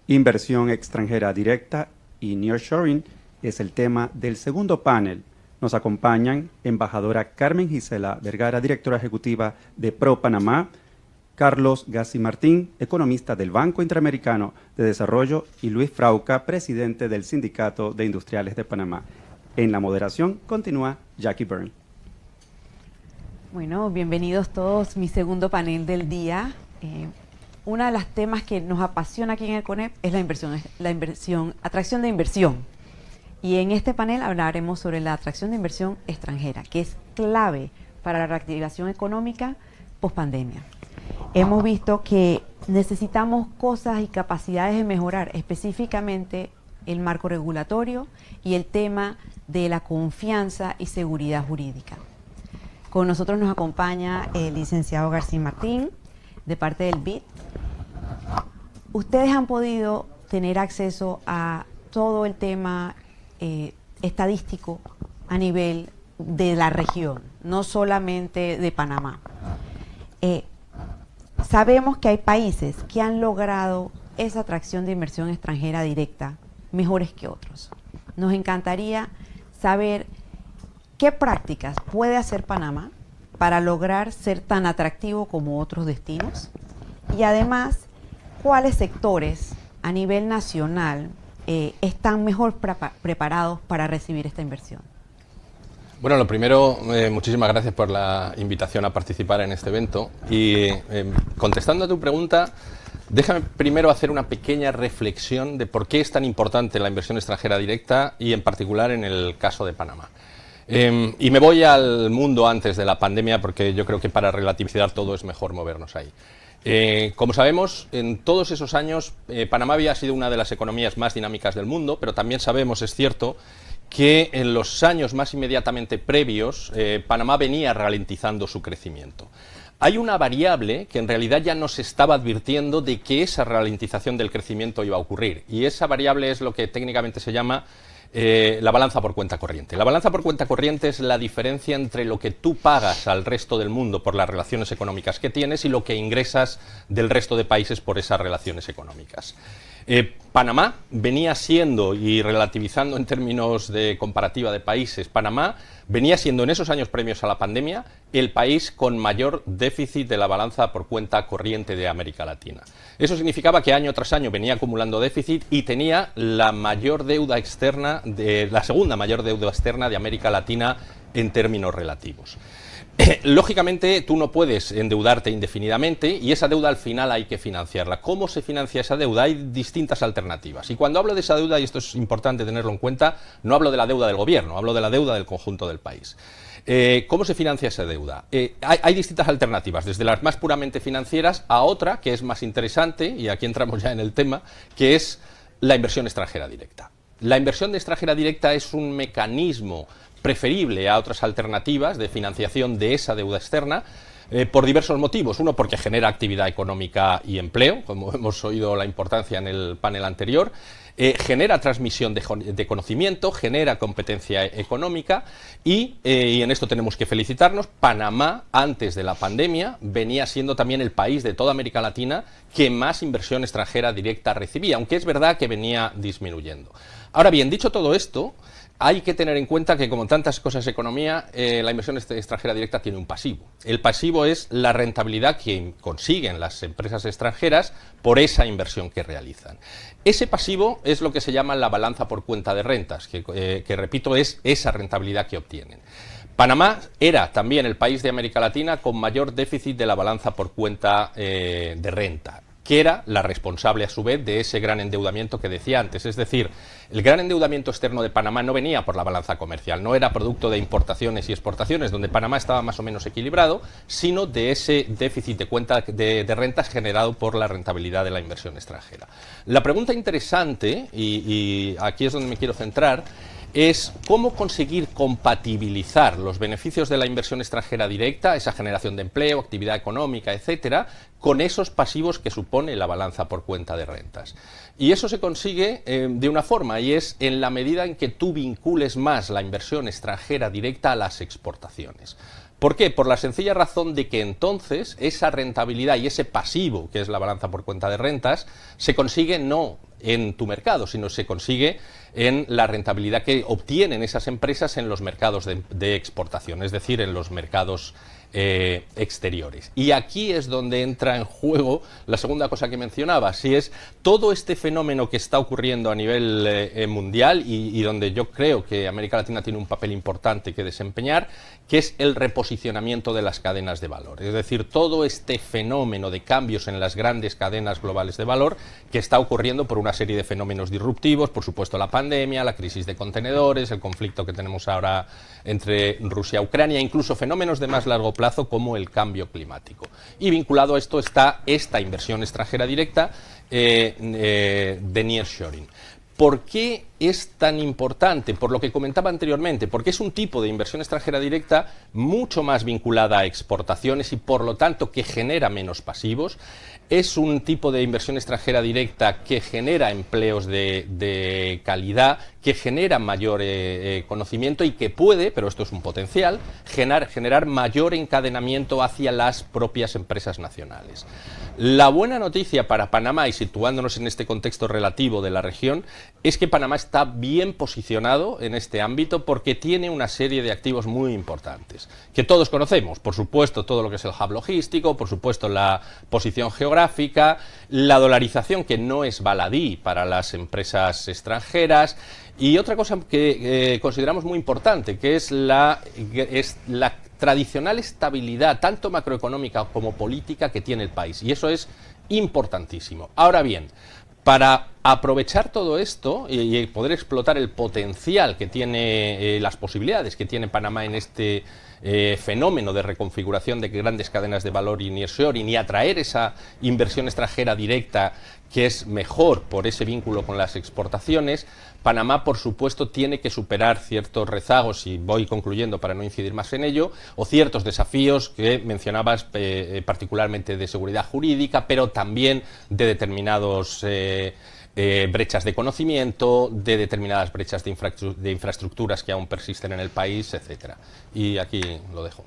Inversión extranjera directa y nearshoring es el tema del segundo panel. Nos acompañan embajadora Carmen Gisela Vergara, directora ejecutiva de Pro Panamá, Carlos Gassi Martín, economista del Banco Interamericano de Desarrollo, y Luis Frauca, presidente del Sindicato de Industriales de Panamá. En la moderación continúa Jackie Byrne. Bueno, bienvenidos todos, mi segundo panel del día. Uno de los temas que nos apasiona aquí en el CONEP es atracción de inversión. Y en este panel hablaremos sobre la atracción de inversión extranjera, que es clave para la reactivación económica post-pandemia. Hemos visto que necesitamos cosas y capacidades de mejorar, específicamente el marco regulatorio y el tema de la confianza y seguridad jurídica. Con nosotros nos acompaña el licenciado Gassi Martín, de parte del BID. Ustedes han podido tener acceso a todo el tema estadístico a nivel de la región, no solamente de Panamá. Sabemos que hay países que han logrado esa atracción de inversión extranjera directa mejores que otros. Nos encantaría saber qué prácticas puede hacer Panamá para lograr ser tan atractivo como otros destinos, y además cuáles sectores a nivel nacional están mejor preparados para recibir esta inversión. Bueno, lo primero, muchísimas gracias por la invitación a participar en este evento. Y contestando a tu pregunta, déjame primero hacer una pequeña reflexión de por qué es tan importante la inversión extranjera directa y en particular en el caso de Panamá. Y me voy al mundo antes de la pandemia porque yo creo que para relativizar todo es mejor movernos ahí. Como sabemos, en todos esos años Panamá había sido una de las economías más dinámicas del mundo, pero también sabemos, es cierto, que en los años más inmediatamente previos Panamá venía ralentizando su crecimiento. Hay una variable que en realidad ya nos estaba advirtiendo de que esa ralentización del crecimiento iba a ocurrir, y esa variable es lo que técnicamente se llama la balanza por cuenta corriente. La balanza por cuenta corriente es la diferencia entre lo que tú pagas al resto del mundo por las relaciones económicas que tienes y lo que ingresas del resto de países por esas relaciones económicas. Panamá venía siendo, y relativizando en términos de comparativa de países, Panamá venía siendo en esos años previos a la pandemia el país con mayor déficit de la balanza por cuenta corriente de América Latina. Eso significaba que año tras año venía acumulando déficit y tenía la mayor deuda externa, la segunda mayor deuda externa de América Latina en términos relativos. Lógicamente tú no puedes endeudarte indefinidamente y esa deuda al final hay que financiarla. ¿Cómo se financia esa deuda? Hay distintas alternativas. Y cuando hablo de esa deuda, y esto es importante tenerlo en cuenta, no hablo de la deuda del gobierno, hablo de la deuda del conjunto del país. ¿Cómo se financia esa deuda? Hay distintas alternativas, desde las más puramente financieras a otra que es más interesante, y aquí entramos ya en el tema, que es la inversión extranjera directa. La inversión extranjera directa es un mecanismo preferible a otras alternativas de financiación de esa deuda externa por diversos motivos. Uno, porque genera actividad económica y empleo, como hemos oído la importancia en el panel anterior, genera transmisión de conocimiento, genera competencia económica y en esto tenemos que felicitarnos. Panamá, antes de la pandemia, venía siendo también el país de toda América Latina que más inversión extranjera directa recibía, aunque es verdad que venía disminuyendo. Ahora bien, dicho todo esto, hay que tener en cuenta que, como en tantas cosas de economía, la inversión extranjera directa tiene un pasivo. El pasivo es la rentabilidad que consiguen las empresas extranjeras por esa inversión que realizan. Ese pasivo es lo que se llama la balanza por cuenta de rentas, que repito, es esa rentabilidad que obtienen. Panamá era también el país de América Latina con mayor déficit de la balanza por cuenta de renta, que era la responsable a su vez de ese gran endeudamiento que decía antes. Es decir, el gran endeudamiento externo de Panamá no venía por la balanza comercial, no era producto de importaciones y exportaciones, donde Panamá estaba más o menos equilibrado, sino de ese déficit de cuenta de rentas generado por la rentabilidad de la inversión extranjera. La pregunta interesante, y aquí es donde me quiero centrar, es cómo conseguir compatibilizar los beneficios de la inversión extranjera directa, esa generación de empleo, actividad económica, etcétera, con esos pasivos que supone la balanza por cuenta de rentas. Y eso se consigue de una forma, y es en la medida en que tú vincules más la inversión extranjera directa a las exportaciones. ¿Por qué? Por la sencilla razón de que entonces esa rentabilidad y ese pasivo, que es la balanza por cuenta de rentas, se consigue no en tu mercado, sino se consigue en la rentabilidad que obtienen esas empresas en los mercados de exportación, es decir, en los mercados exteriores. Y aquí es donde entra en juego la segunda cosa que mencionaba, si es todo este fenómeno que está ocurriendo a nivel mundial y donde yo creo que América Latina tiene un papel importante que desempeñar, que es el reposicionamiento de las cadenas de valor. Es decir, todo este fenómeno de cambios en las grandes cadenas globales de valor que está ocurriendo por una serie de fenómenos disruptivos, por supuesto la pandemia, la crisis de contenedores, el conflicto que tenemos ahora entre Rusia y Ucrania, incluso fenómenos de más largo plazo como el cambio climático. Y vinculado a esto está esta inversión extranjera directa de nearshoring. ¿Por qué es tan importante? Por lo que comentaba anteriormente, porque es un tipo de inversión extranjera directa mucho más vinculada a exportaciones y por lo tanto que genera menos pasivos. Es un tipo de inversión extranjera directa que genera empleos de calidad, que genera mayor conocimiento y que puede, pero esto es un potencial, generar mayor encadenamiento hacia las propias empresas nacionales. La buena noticia para Panamá, y situándonos en este contexto relativo de la región, es que Panamá está bien posicionado en este ámbito porque tiene una serie de activos muy importantes, que todos conocemos, por supuesto todo lo que es el hub logístico, por supuesto la posición geográfica, la dolarización que no es baladí para las empresas extranjeras, y otra cosa que consideramos muy importante, que es la tradicional estabilidad, tanto macroeconómica como política, que tiene el país, y eso es importantísimo. Ahora bien, para aprovechar todo esto y poder explotar el potencial que tiene, las posibilidades que tiene Panamá en este fenómeno de reconfiguración de grandes cadenas de valor y nearshoring, y atraer esa inversión extranjera directa que es mejor por ese vínculo con las exportaciones, Panamá, por supuesto, tiene que superar ciertos rezagos, y voy concluyendo para no incidir más en ello, o ciertos desafíos que mencionabas, particularmente de seguridad jurídica, pero también de determinados brechas de conocimiento, de determinadas brechas de infraestructuras que aún persisten en el país, etcétera. Y aquí lo dejo.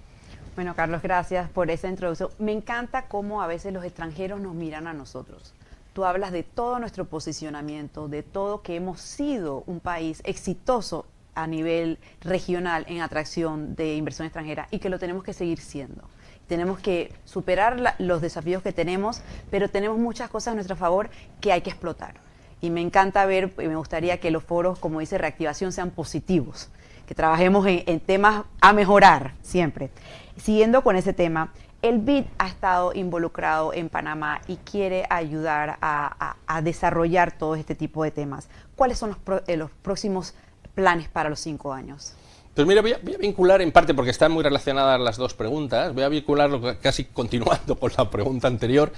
Bueno, Carlos, gracias por esa introducción. Me encanta cómo a veces los extranjeros nos miran a nosotros. Tú hablas de todo nuestro posicionamiento, de todo que hemos sido un país exitoso a nivel regional en atracción de inversión extranjera y que lo tenemos que seguir siendo. Tenemos que superar los desafíos que tenemos, pero tenemos muchas cosas a nuestro favor que hay que explotar. Y me encanta ver, y me gustaría que los foros, como dice Reactivación, sean positivos, que trabajemos en temas a mejorar siempre. Siguiendo con ese tema, el BID ha estado involucrado en Panamá y quiere ayudar a desarrollar todo este tipo de temas. ¿Cuáles son los próximos planes para los 5 años? Pues mira, voy a vincular en parte, porque están muy relacionadas las dos preguntas, voy a vincularlo casi continuando con la pregunta anterior,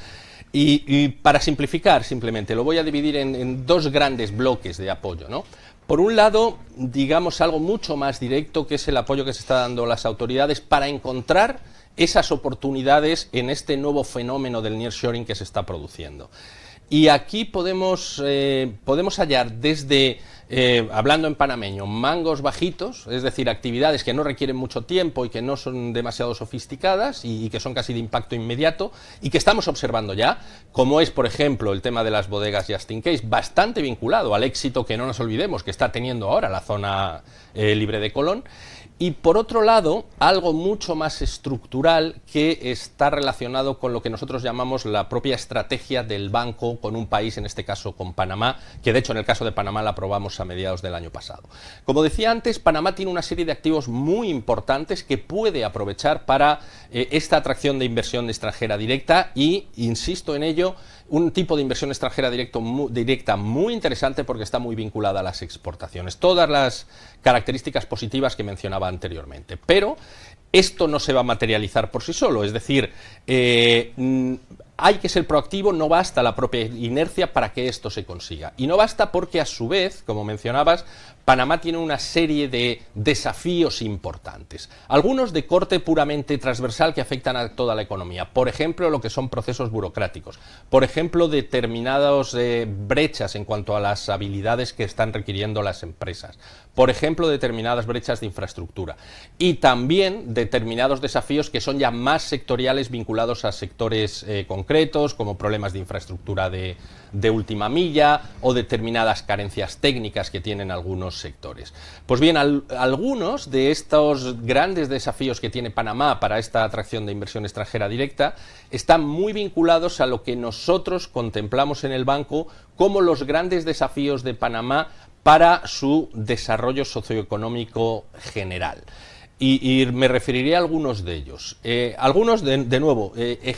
y para simplificar simplemente, lo voy a dividir en dos grandes bloques de apoyo, ¿no? Por un lado, digamos algo mucho más directo, que es el apoyo que se está dando a las autoridades para encontrar esas oportunidades en este nuevo fenómeno del nearshoring que se está produciendo. Y aquí podemos hallar desde, hablando en panameño, mangos bajitos, es decir, actividades que no requieren mucho tiempo y que no son demasiado sofisticadas y que son casi de impacto inmediato y que estamos observando ya, como es, por ejemplo, el tema de las bodegas Just in Case, bastante vinculado al éxito que no nos olvidemos que está teniendo ahora la zona libre de Colón. Y por otro lado, algo mucho más estructural que está relacionado con lo que nosotros llamamos la propia estrategia del banco con un país, en este caso con Panamá, que de hecho en el caso de Panamá la aprobamos a mediados del año pasado. Como decía antes, Panamá tiene una serie de activos muy importantes que puede aprovechar para esta atracción de inversión extranjera directa y, insisto en ello, un tipo de inversión extranjera directa muy interesante porque está muy vinculada a las exportaciones. Todas las características positivas que mencionaba anteriormente. Pero esto no se va a materializar por sí solo, es decir, hay que ser proactivo, no basta la propia inercia para que esto se consiga. Y no basta porque, a su vez, como mencionabas, Panamá tiene una serie de desafíos importantes, algunos de corte puramente transversal que afectan a toda la economía. Por ejemplo, lo que son procesos burocráticos, por ejemplo, determinadas brechas en cuanto a las habilidades que están requiriendo las empresas, por ejemplo, determinadas brechas de infraestructura y también determinados desafíos que son ya más sectoriales vinculados a sectores concretos, como problemas de infraestructura de última milla o determinadas carencias técnicas que tienen algunos sectores. Pues bien, algunos de estos grandes desafíos que tiene Panamá para esta atracción de inversión extranjera directa están muy vinculados a lo que nosotros contemplamos en el banco como los grandes desafíos de Panamá para su desarrollo socioeconómico general. Y me referiré a algunos de ellos. Algunos, de nuevo,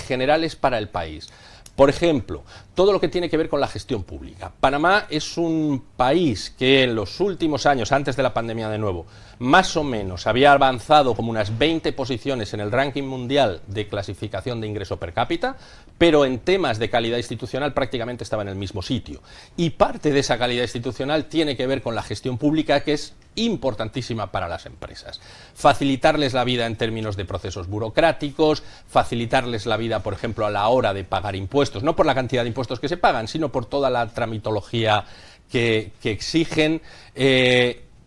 generales para el país. Por ejemplo, todo lo que tiene que ver con la gestión pública. Panamá es un país que en los últimos años, antes de la pandemia de nuevo, más o menos había avanzado como unas 20 posiciones en el ranking mundial de clasificación de ingreso per cápita, pero en temas de calidad institucional prácticamente estaba en el mismo sitio. Y parte de esa calidad institucional tiene que ver con la gestión pública, que es importantísima para las empresas. Facilitarles la vida en términos de procesos burocráticos, facilitarles la vida, por ejemplo, a la hora de pagar impuestos, no por la cantidad de impuestos que se pagan, sino por toda la tramitología que exigen,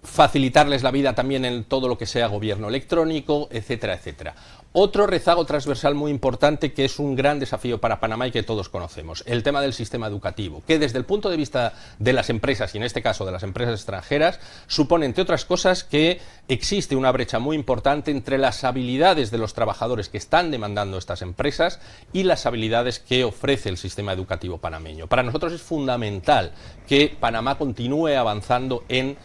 facilitarles la vida también en todo lo que sea gobierno electrónico, etcétera, etcétera. Otro rezago transversal muy importante que es un gran desafío para Panamá y que todos conocemos, el tema del sistema educativo, que desde el punto de vista de las empresas, y en este caso de las empresas extranjeras, supone, entre otras cosas, que existe una brecha muy importante entre las habilidades de los trabajadores que están demandando estas empresas y las habilidades que ofrece el sistema educativo panameño. Para nosotros es fundamental que Panamá continúe avanzando en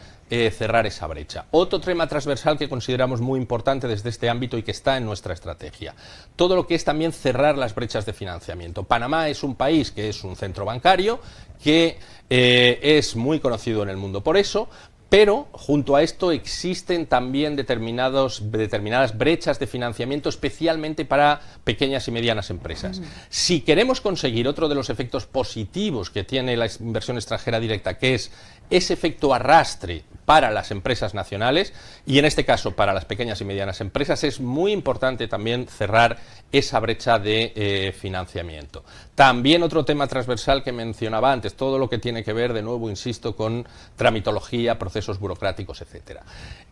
cerrar esa brecha. Otro tema transversal que consideramos muy importante desde este ámbito y que está en nuestra estrategia, todo lo que es también cerrar las brechas de financiamiento. Panamá es un país que es un centro bancario, que es muy conocido en el mundo por eso, pero junto a esto existen también determinadas brechas de financiamiento, especialmente para pequeñas y medianas empresas. Si queremos conseguir otro de los efectos positivos que tiene la inversión extranjera directa, que es ese efecto arrastre para las empresas nacionales, y en este caso para las pequeñas y medianas empresas, es muy importante también cerrar esa brecha de financiamiento. También otro tema transversal que mencionaba antes, todo lo que tiene que ver, de nuevo insisto, con tramitología, procesos burocráticos, etcétera.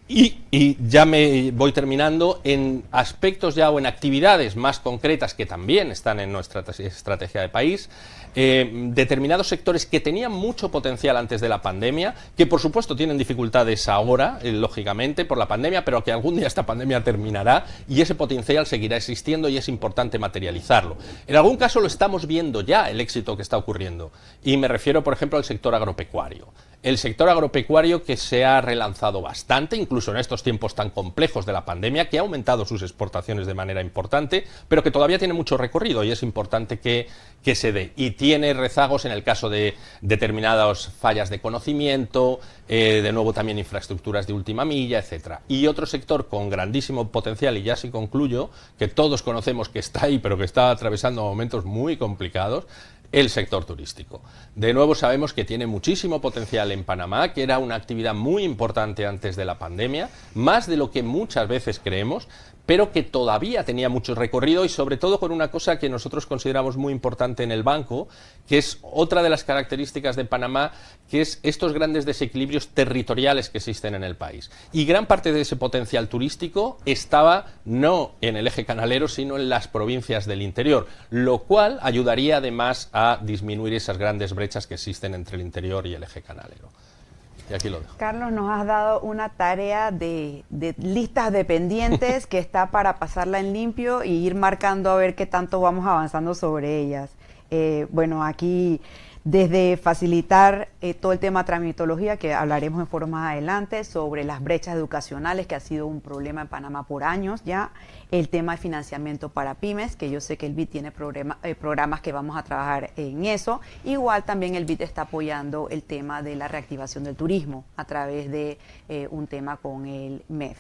Y ya me voy terminando, en aspectos ya o en actividades más concretas que también están en nuestra estrategia de país, determinados sectores que tenían mucho potencial antes de la pandemia, que por supuesto tienen dificultades ahora, lógicamente, por la pandemia, pero que algún día esta pandemia terminará y ese potencial seguirá existiendo y es importante materializarlo. En algún caso lo estamos viendo ya, el éxito que está ocurriendo, y me refiero, por ejemplo, al sector agropecuario. El sector agropecuario que se ha relanzado bastante, incluso en estos tiempos tan complejos de la pandemia, que ha aumentado sus exportaciones de manera importante, pero que todavía tiene mucho recorrido y es importante que se dé. Y tiene rezagos en el caso de determinadas fallas de conocimiento, de nuevo también infraestructuras de última milla, etcétera. Y otro sector con grandísimo potencial, y ya sí concluyo, que todos conocemos que está ahí, pero que está atravesando momentos muy complicados, el sector turístico. De nuevo sabemos que tiene muchísimo potencial en Panamá, que era una actividad muy importante antes de la pandemia, más de lo que muchas veces creemos, pero que todavía tenía mucho recorrido y sobre todo con una cosa que nosotros consideramos muy importante en el banco, que es otra de las características de Panamá, que es estos grandes desequilibrios territoriales que existen en el país. Y gran parte de ese potencial turístico estaba no en el eje canalero, sino en las provincias del interior, lo cual ayudaría además a disminuir esas grandes brechas que existen entre el interior y el eje canalero. Y aquí lo dejo. Carlos, nos has dado una tarea de listas de pendientes que está para pasarla en limpio y ir marcando a ver qué tanto vamos avanzando sobre ellas. Bueno, aquí desde facilitar todo el tema tramitología, que hablaremos en foro más adelante, sobre las brechas educacionales, que ha sido un problema en Panamá por años ya, el tema de financiamiento para pymes, que yo sé que el BID tiene programas que vamos a trabajar en eso. Igual también el BID está apoyando el tema de la reactivación del turismo a través de un tema con el MEF.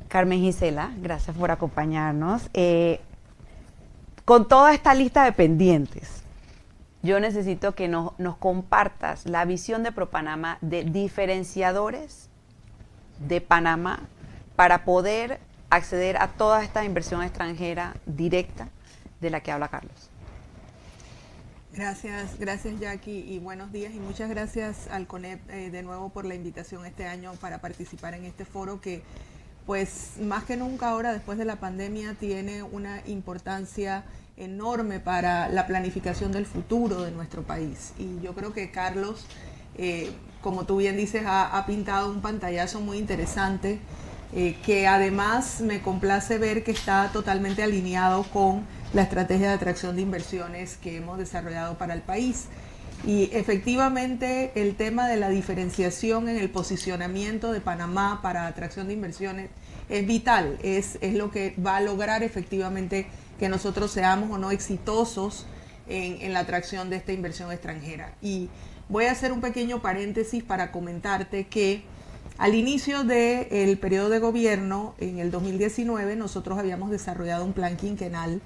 Carmen Gisela, gracias por acompañarnos. Con toda esta lista de pendientes, yo necesito que nos compartas la visión de ProPanamá de diferenciadores de Panamá para poder acceder a toda esta inversión extranjera directa de la que habla Carlos. Gracias Jackie y buenos días y muchas gracias al CONEP de nuevo por la invitación este año para participar en este foro que pues más que nunca ahora después de la pandemia tiene una importancia enorme para la planificación del futuro de nuestro país. Y yo creo que Carlos, como tú bien dices, ha pintado un pantallazo muy interesante que además me complace ver que está totalmente alineado con la estrategia de atracción de inversiones que hemos desarrollado para el país. Y efectivamente el tema de la diferenciación en el posicionamiento de Panamá para atracción de inversiones es vital, es lo que va a lograr efectivamente que nosotros seamos o no exitosos en la atracción de esta inversión extranjera. Y voy a hacer un pequeño paréntesis para comentarte que al inicio del periodo de gobierno, en el 2019, nosotros habíamos desarrollado un plan quinquenal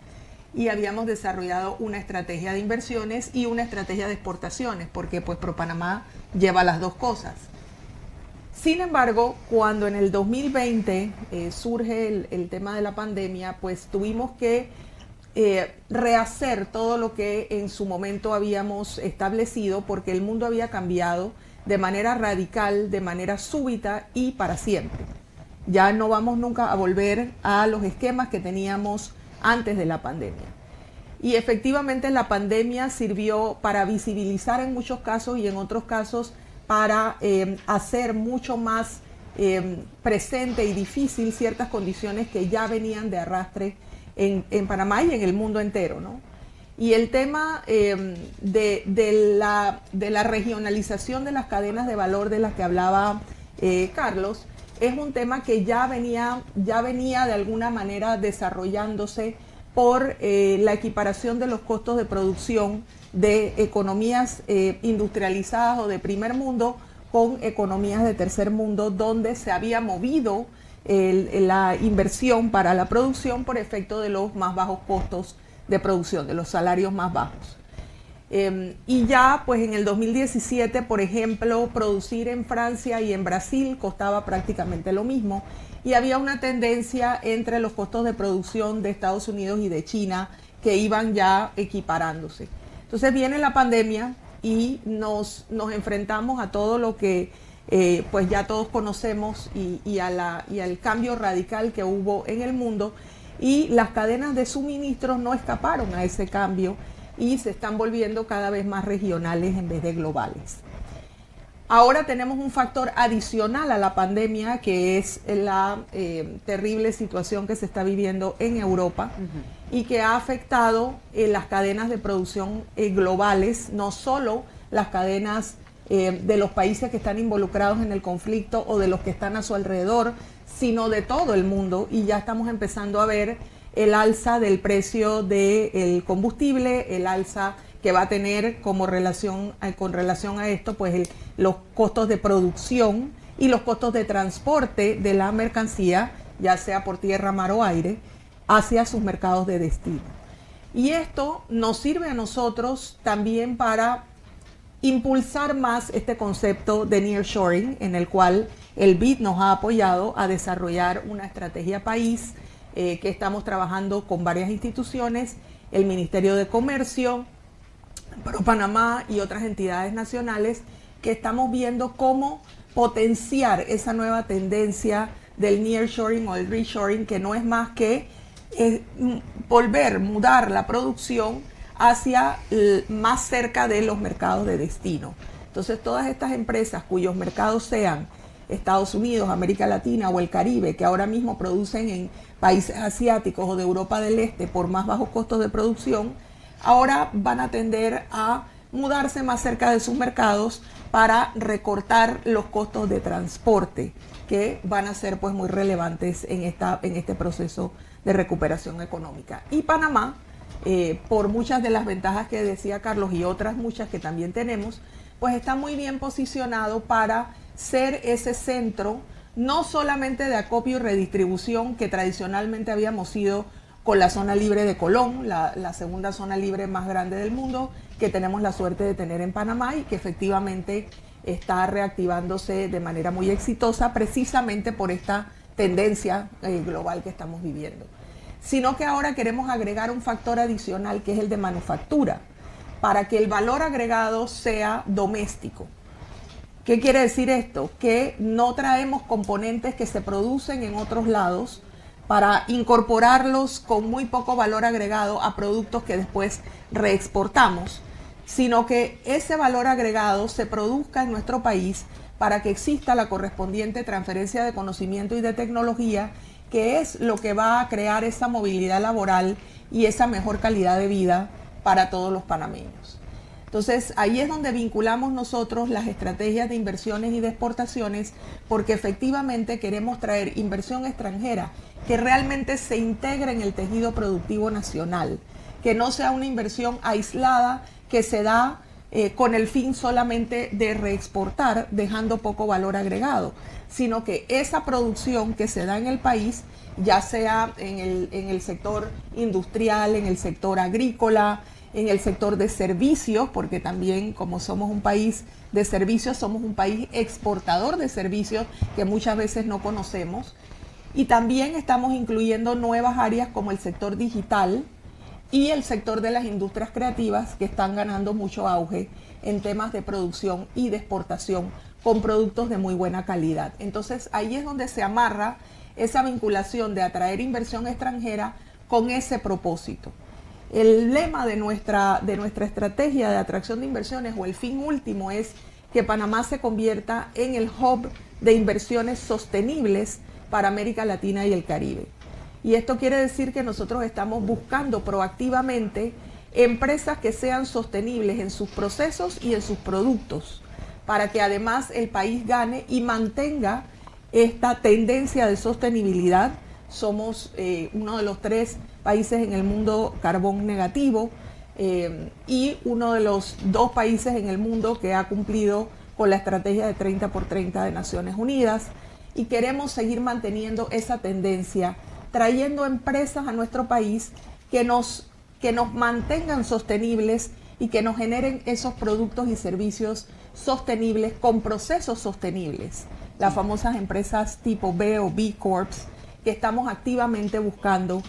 y habíamos desarrollado una estrategia de inversiones y una estrategia de exportaciones, porque pues ProPanamá lleva las dos cosas. Sin embargo, cuando en el 2020 surge el tema de la pandemia, pues tuvimos que rehacer todo lo que en su momento habíamos establecido, porque el mundo había cambiado de manera radical, de manera súbita y para siempre. Ya no vamos nunca a volver a los esquemas que teníamos antes de la pandemia. Y efectivamente la pandemia sirvió para visibilizar en muchos casos y en otros casos para hacer mucho más presente y difícil ciertas condiciones que ya venían de arrastre en Panamá y en el mundo entero, ¿no? Y el tema de la regionalización de las cadenas de valor de las que hablaba Carlos es un tema que ya venía de alguna manera desarrollándose por la equiparación de los costos de producción de economías industrializadas o de primer mundo con economías de tercer mundo, donde se había movido la inversión para la producción por efecto de los más bajos costos de producción, de los salarios más bajos. Y ya pues en el 2017, por ejemplo, producir en Francia y en Brasil costaba prácticamente lo mismo y había una tendencia entre los costos de producción de Estados Unidos y de China que iban ya equiparándose. Entonces viene la pandemia y nos enfrentamos a todo lo que pues ya todos conocemos y al cambio radical que hubo en el mundo, y las cadenas de suministros no escaparon a ese cambio y se están volviendo cada vez más regionales en vez de globales. Ahora tenemos un factor adicional a la pandemia, que es la terrible situación que se está viviendo en Europa y que ha afectado las cadenas de producción globales, no solo las cadenas de los países que están involucrados en el conflicto o de los que están a su alrededor, sino de todo el mundo, y ya estamos empezando a ver el alza del precio del combustible, el alza que va a tener con relación a esto, pues los costos de producción y los costos de transporte de la mercancía, ya sea por tierra, mar o aire, hacia sus mercados de destino. Y esto nos sirve a nosotros también para impulsar más este concepto de nearshoring, en el cual el BID nos ha apoyado a desarrollar una estrategia país que estamos trabajando con varias instituciones, el Ministerio de Comercio, ProPanamá y otras entidades nacionales, que estamos viendo cómo potenciar esa nueva tendencia del nearshoring o el reshoring, que no es más que mudar la producción hacia más cerca de los mercados de destino. Entonces todas estas empresas cuyos mercados sean Estados Unidos, América Latina o el Caribe, que ahora mismo producen en países asiáticos o de Europa del Este por más bajos costos de producción, ahora van a tender a mudarse más cerca de sus mercados para recortar los costos de transporte, que van a ser pues muy relevantes en este proceso de recuperación económica. Y Panamá, por muchas de las ventajas que decía Carlos y otras muchas que también tenemos, pues está muy bien posicionado para ser ese centro, no solamente de acopio y redistribución que tradicionalmente habíamos sido con la zona libre de Colón, la segunda zona libre más grande del mundo, que tenemos la suerte de tener en Panamá y que efectivamente está reactivándose de manera muy exitosa precisamente por esta tendencia global que estamos viviendo. Sino que ahora queremos agregar un factor adicional que es el de manufactura, para que el valor agregado sea doméstico. ¿Qué quiere decir esto? Que no traemos componentes que se producen en otros lados para incorporarlos con muy poco valor agregado a productos que después reexportamos, sino que ese valor agregado se produzca en nuestro país para que exista la correspondiente transferencia de conocimiento y de tecnología, que es lo que va a crear esa movilidad laboral y esa mejor calidad de vida para todos los panameños. Entonces, ahí es donde vinculamos nosotros las estrategias de inversiones y de exportaciones, porque efectivamente queremos traer inversión extranjera que realmente se integre en el tejido productivo nacional, que no sea una inversión aislada que se da con el fin solamente de reexportar, dejando poco valor agregado, sino que esa producción que se da en el país, ya sea en el sector industrial, en el sector agrícola, en el sector de servicios, porque también como somos un país de servicios, somos un país exportador de servicios que muchas veces no conocemos. Y también estamos incluyendo nuevas áreas como el sector digital y el sector de las industrias creativas, que están ganando mucho auge en temas de producción y de exportación con productos de muy buena calidad. Entonces ahí es donde se amarra esa vinculación de atraer inversión extranjera con ese propósito. El lema de nuestra estrategia de atracción de inversiones, o el fin último, es que Panamá se convierta en el hub de inversiones sostenibles para América Latina y el Caribe. Y esto quiere decir que nosotros estamos buscando proactivamente empresas que sean sostenibles en sus procesos y en sus productos, para que además el país gane y mantenga esta tendencia de sostenibilidad. Somos uno de los 3 países en el mundo carbón negativo y uno de los 2 países en el mundo que ha cumplido con la estrategia de 30 por 30 de Naciones Unidas, y queremos seguir manteniendo esa tendencia, trayendo empresas a nuestro país que nos mantengan sostenibles y que nos generen esos productos y servicios sostenibles con procesos sostenibles, las famosas empresas tipo B o B Corps, que estamos activamente buscando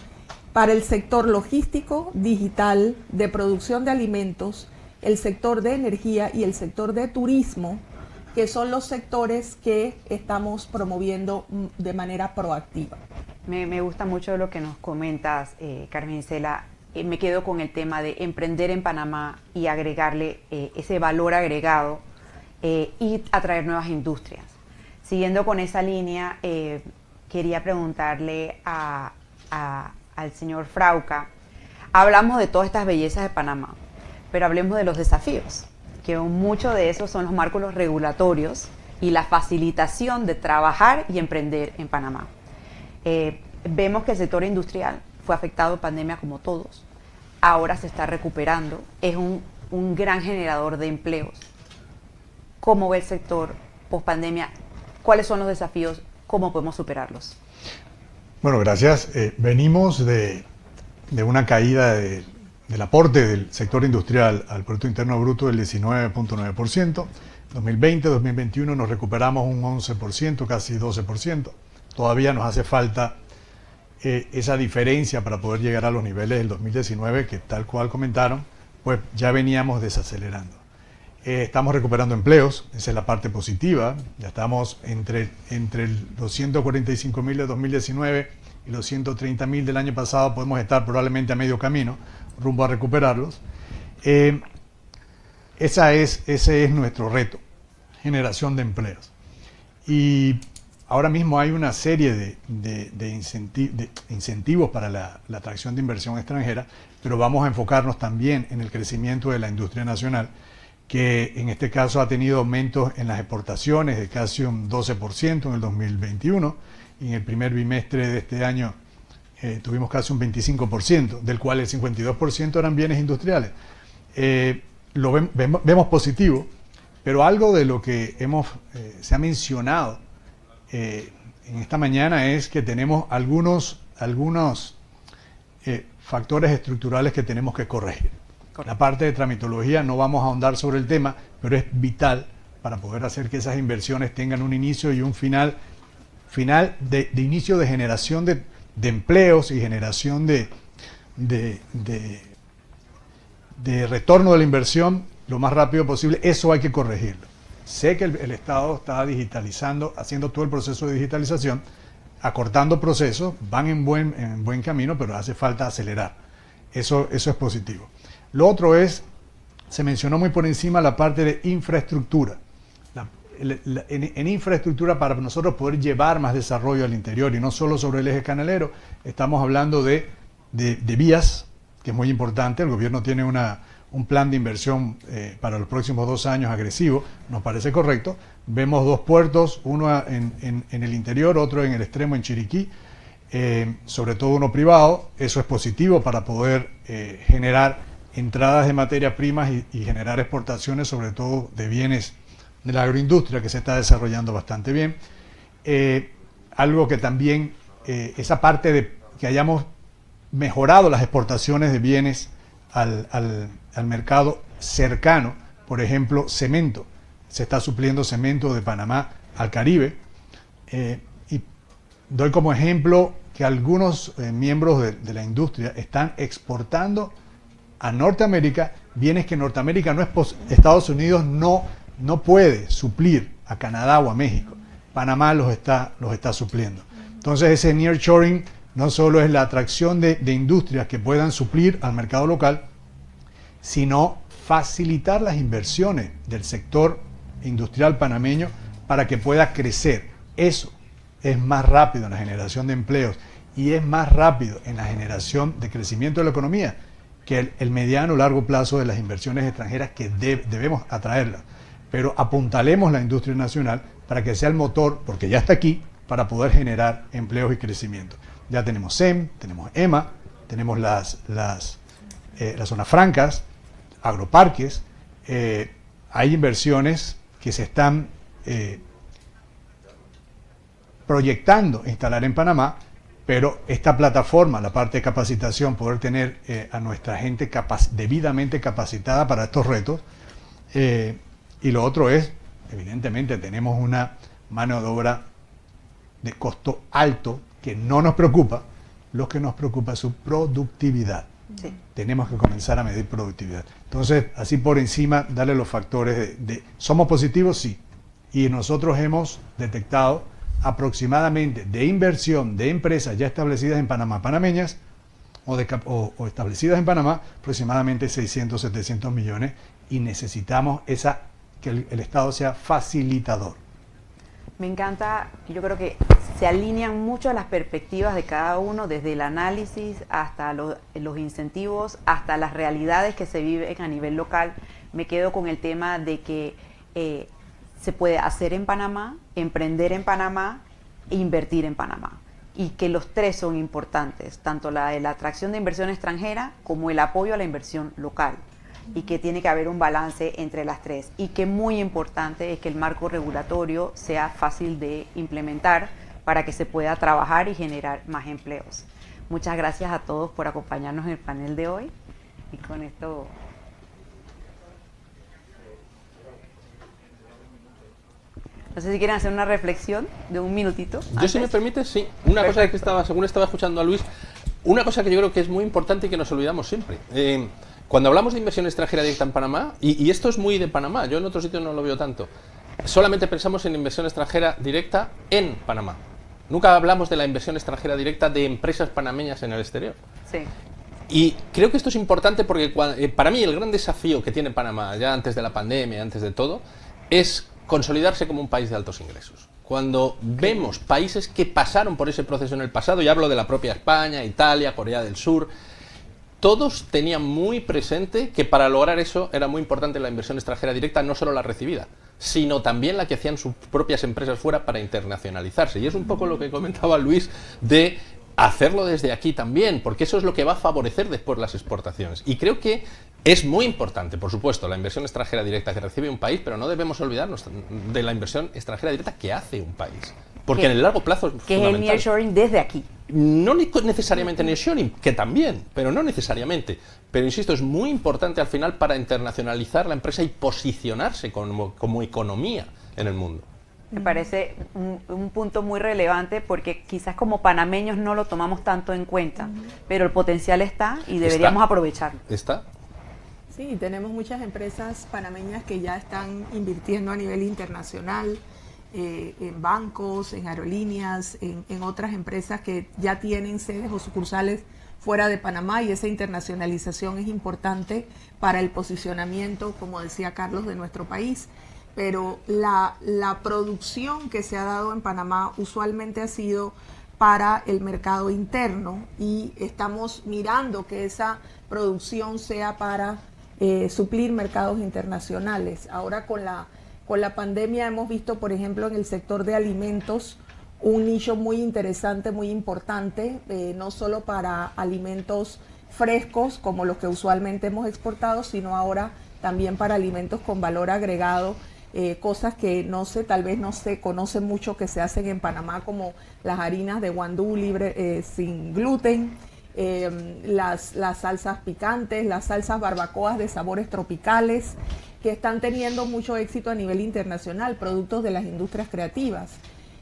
para el sector logístico, digital, de producción de alimentos, el sector de energía y el sector de turismo, que son los sectores que estamos promoviendo de manera proactiva. Me gusta mucho lo que nos comentas, Carmen Gisela. Me quedo con el tema de emprender en Panamá y agregarle ese valor agregado y atraer nuevas industrias. Siguiendo con esa línea, quería preguntarle al señor Frauca. Hablamos de todas estas bellezas de Panamá, pero hablemos de los desafíos, que muchos de esos son los marcos regulatorios y la facilitación de trabajar y emprender en Panamá. Vemos que el sector industrial fue afectado en pandemia como todos, ahora se está recuperando, es un gran generador de empleos. ¿Cómo ve el sector post pandemia? ¿Cuáles son los desafíos? ¿Cómo podemos superarlos? Bueno, gracias. Venimos de una caída del aporte del sector industrial al Producto Interno Bruto del 19.9%. 2020-2021 nos recuperamos un 11%, casi 12%. Todavía nos hace falta esa diferencia para poder llegar a los niveles del 2019, que tal cual comentaron, pues ya veníamos desacelerando. Estamos recuperando empleos, esa es la parte positiva. Ya estamos entre los 145.000 de 2019 y los 130.000 del año pasado. Podemos estar probablemente a medio camino rumbo a recuperarlos. Ese es nuestro reto, generación de empleos. Y ahora mismo hay una serie de incentivos para la atracción de inversión extranjera, pero vamos a enfocarnos también en el crecimiento de la industria nacional, que en este caso ha tenido aumentos en las exportaciones de casi un 12% en el 2021, y en el primer bimestre de este año tuvimos casi un 25%, del cual el 52% eran bienes industriales. Lo vemos positivo, pero algo de lo que se ha mencionado en esta mañana es que tenemos algunos factores estructurales que tenemos que corregir. Correcto. La parte de tramitología no vamos a ahondar sobre el tema, pero es vital para poder hacer que esas inversiones tengan un inicio y un final de inicio de generación de empleos y generación de retorno de la inversión lo más rápido posible. Eso hay que corregirlo. Sé que el Estado está digitalizando, haciendo todo el proceso de digitalización, acortando procesos, van en buen camino, pero hace falta acelerar. Eso es positivo. Lo otro es, se mencionó muy por encima la parte de infraestructura. En infraestructura, para nosotros poder llevar más desarrollo al interior y no solo sobre el eje canalero, estamos hablando de vías, que es muy importante. El gobierno tiene un plan de inversión para los próximos 2 años agresivo, nos parece correcto. Vemos 2 puertos, uno en el interior, otro en el extremo en Chiriquí, sobre todo uno privado. Eso es positivo para poder generar entradas de materias primas y generar exportaciones, sobre todo de bienes de la agroindustria, que se está desarrollando bastante bien. Algo que también, esa parte de que hayamos mejorado las exportaciones de bienes al mercado cercano, por ejemplo, cemento. Se está supliendo cemento de Panamá al Caribe. Y doy como ejemplo que algunos miembros de la industria están exportando a Norteamérica bienes que Norteamérica Estados Unidos no puede suplir a Canadá o a México. Panamá los está supliendo. Entonces ese nearshoring no solo es la atracción de industrias que puedan suplir al mercado local, sino facilitar las inversiones del sector industrial panameño para que pueda crecer. Eso es más rápido en la generación de empleos y es más rápido en la generación de crecimiento de la economía que el mediano o largo plazo de las inversiones extranjeras que debemos atraerlas. Pero apuntalemos la industria nacional para que sea el motor, porque ya está aquí, para poder generar empleos y crecimiento. Ya tenemos SEM, tenemos EMA, tenemos las zonas francas, agroparques, hay inversiones que se están proyectando instalar en Panamá, pero esta plataforma, la parte de capacitación, poder tener a nuestra gente debidamente capacitada para estos retos. Y lo otro es, evidentemente, tenemos una mano de obra de costo alto que no nos preocupa. Lo que nos preocupa es su productividad. Sí. Tenemos que comenzar a medir productividad. Entonces, así por encima, darle los factores ¿somos positivos? Sí. Y nosotros hemos detectado aproximadamente de inversión de empresas ya establecidas en Panamá, panameñas, o establecidas en Panamá, aproximadamente 600, 700 millones, y necesitamos que el Estado sea facilitador. Me encanta, yo creo que se alinean mucho las perspectivas de cada uno, desde el análisis hasta los incentivos, hasta las realidades que se viven a nivel local. Me quedo con el tema de que se puede hacer en Panamá, emprender en Panamá e invertir en Panamá. Y que los tres son importantes, tanto la atracción de inversión extranjera como el apoyo a la inversión local. Y que tiene que haber un balance entre las tres. Y que muy importante es que el marco regulatorio sea fácil de implementar para que se pueda trabajar y generar más empleos. Muchas gracias a todos por acompañarnos en el panel de hoy. Y con esto... No sé si quieren hacer una reflexión de un minutito. Yo, si me permite, sí. Una cosa que según estaba escuchando a Luis, una cosa que yo creo que es muy importante y que nos olvidamos siempre. Cuando hablamos de inversión extranjera directa en Panamá, y esto es muy de Panamá, yo en otros sitios no lo veo tanto, solamente pensamos en inversión extranjera directa en Panamá. Nunca hablamos de la inversión extranjera directa de empresas panameñas en el exterior. Sí. Y creo que esto es importante porque para mí el gran desafío que tiene Panamá, ya antes de la pandemia, antes de todo, es consolidarse como un país de altos ingresos. Cuando vemos países que pasaron por ese proceso en el pasado, y hablo de la propia España, Italia, Corea del Sur, todos tenían muy presente que para lograr eso era muy importante la inversión extranjera directa, no solo la recibida, sino también la que hacían sus propias empresas fuera para internacionalizarse. Y es un poco lo que comentaba Luis de hacerlo desde aquí también, porque eso es lo que va a favorecer después las exportaciones. Y creo que es muy importante, por supuesto, la inversión extranjera directa que recibe un país, pero no debemos olvidarnos de la inversión extranjera directa que hace un país. Porque en el largo plazo es que es el nearshoring desde aquí. No necesariamente nearshoring, que también, pero no necesariamente. Pero insisto, es muy importante al final para internacionalizar la empresa y posicionarse como economía en el mundo. Me parece un punto muy relevante porque quizás como panameños no lo tomamos tanto en cuenta, pero el potencial está y deberíamos aprovecharlo. ¿Está? Sí, tenemos muchas empresas panameñas que ya están invirtiendo a nivel internacional, en bancos, en aerolíneas, en otras empresas que ya tienen sedes o sucursales fuera de Panamá, y esa internacionalización es importante para el posicionamiento, como decía Carlos, de nuestro país. Pero la producción que se ha dado en Panamá usualmente ha sido para el mercado interno, y estamos mirando que esa producción sea para suplir mercados internacionales. Ahora con la pandemia hemos visto, por ejemplo, en el sector de alimentos, un nicho muy interesante, muy importante, no solo para alimentos frescos como los que usualmente hemos exportado, sino ahora también para alimentos con valor agregado, cosas que tal vez no se conoce mucho que se hacen en Panamá, como las harinas de guandú libre, sin gluten, las salsas picantes, las salsas barbacoas de sabores tropicales, que están teniendo mucho éxito a nivel internacional, productos de las industrias creativas.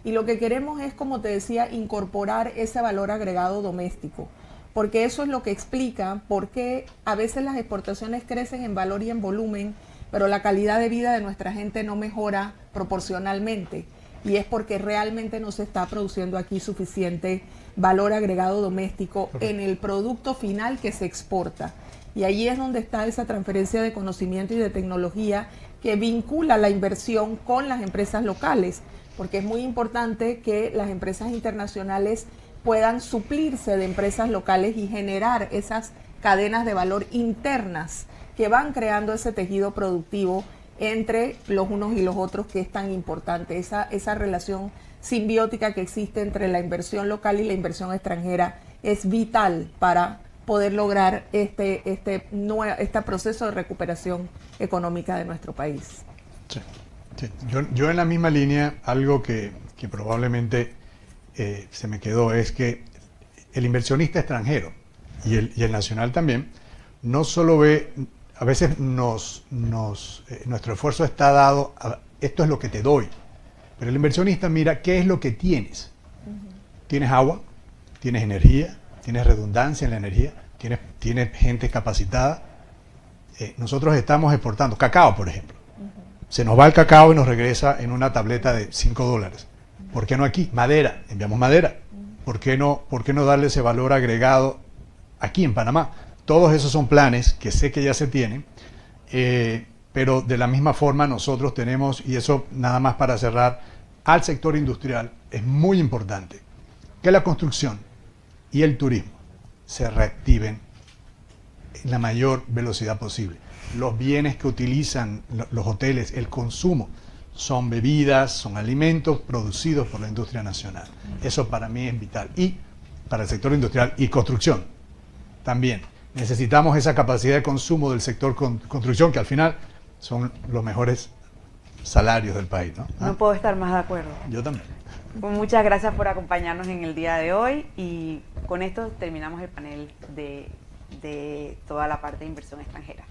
Y lo que queremos es, como te decía, incorporar ese valor agregado doméstico, porque eso es lo que explica por qué a veces las exportaciones crecen en valor y en volumen, pero la calidad de vida de nuestra gente no mejora proporcionalmente, y es porque realmente no se está produciendo aquí suficiente valor agregado doméstico en el producto final que se exporta. Y ahí es donde está esa transferencia de conocimiento y de tecnología que vincula la inversión con las empresas locales, porque es muy importante que las empresas internacionales puedan suplirse de empresas locales y generar esas cadenas de valor internas que van creando ese tejido productivo entre los unos y los otros, que es tan importante, esa relación simbiótica que existe entre la inversión local y la inversión extranjera es vital para poder lograr este proceso de recuperación económica de nuestro país. Sí, sí. Yo en la misma línea, algo que probablemente se me quedó es que el inversionista extranjero y el nacional también no solo ve, a veces nuestro esfuerzo está dado a esto es lo que te doy, pero el inversionista mira qué es lo que tienes. Tienes agua, tienes energía, tienes redundancia en la energía, tienes gente capacitada. Nosotros estamos exportando cacao, por ejemplo. Se nos va el cacao y nos regresa en una tableta de $5. ¿Por qué no aquí? Madera, enviamos madera. ¿Por qué no darle ese valor agregado aquí en Panamá? Todos esos son planes que sé que ya se tienen, pero de la misma forma nosotros tenemos, y eso nada más para cerrar, al sector industrial es muy importante que la construcción y el turismo se reactiven en la mayor velocidad posible. Los bienes que utilizan los hoteles, el consumo, son bebidas, son alimentos producidos por la industria nacional. Eso para mí es vital. Y para el sector industrial y construcción también. Necesitamos esa capacidad de consumo del sector construcción, que al final son los mejores salarios del país, ¿no? No puedo estar más de acuerdo. Yo también. Pues muchas gracias por acompañarnos en el día de hoy, y con esto terminamos el panel de toda la parte de inversión extranjera.